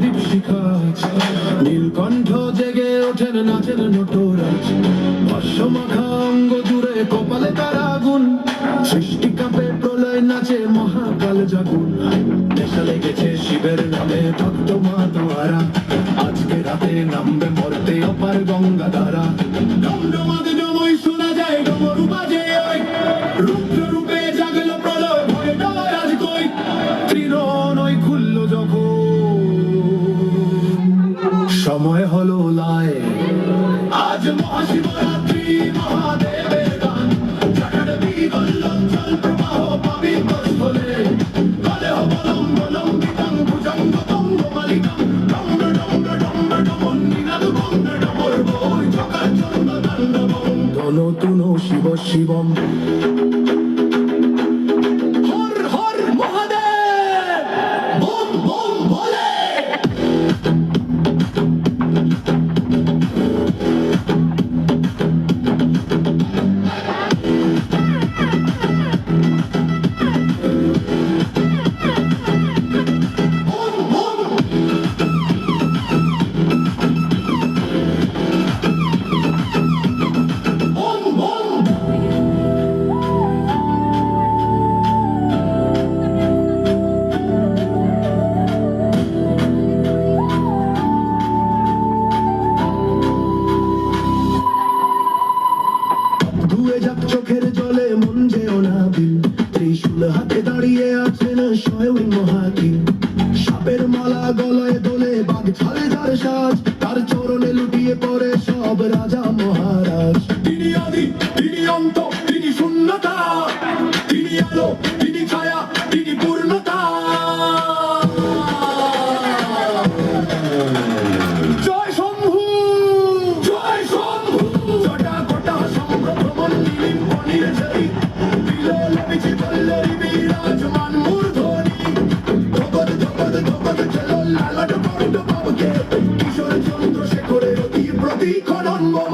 দীপশিখা নীলকণ্ঠ জেগে ওঠেন নাচের নটরাজ ভাষ্যমাখা অঙ্গ জুড়ে কপালে তার আগুন সৃষ্টি কাঁপে প্রলয় নাচে মহাকাল জাগুন নেশা লেগেছে শিবের নামে ভক্ত মা দোয়ারা আজকে রাতে নামবে মরতে অপার গঙ্গা ধারা ডমডমাতে ডমই শোনা যায় ডমরু বাজে ওই রুদ্র রূপে জাগলো প্রলয় ভয়ে ডয় আজ কই ত্রিনয়ন ওই খুললো যখন সময় হলো লায় আজ মহাশিবরাত্রি মহাদেবের গান জাগাড়ে বিগল্লম জল প্রবাহ পাবিত স্থলে কালে বলম বলম বিতং ভুজঙ্গ তঙ্গ মালিকম ডম্ব ডম্ব ডম্ব ডমন নিনাদ বন্দ ডমর বই চকার চন্দ দণ্ডবম ধনো তুনো শিব শিবম হর হর মহাদেব বম বম ভোলে ধুয়ে যাক চোখের জলে মন যেও না বিল ত্রিশূল হাতে দাঁড়িয়ে আছেন স্বয়ং মহাকিল সাপের মালা গলায় দোলে বাঘ ছাড়ে যার সাজ তার চরণে লুটিয়ে পড়ে সব রাজা মহারাজ তিনি আদি তিনি অন্ত তিনি শূন্যতা তিনি আলো তিনি ছায়া তিনি পূর্ণতা জয় শম্ভু জয় শম্ভু জটা কটা সম্ভ্রমণ নীলিম পনির জয়ী বিলোল বিচিত্রল্লরী বিরাজমান মূর্ধনি জগৎ জগৎ জগৎ চলো লালট বড় বাবুকে কিশোর চন্দ্রশেখরের অতি প্রতিক্ষণন মম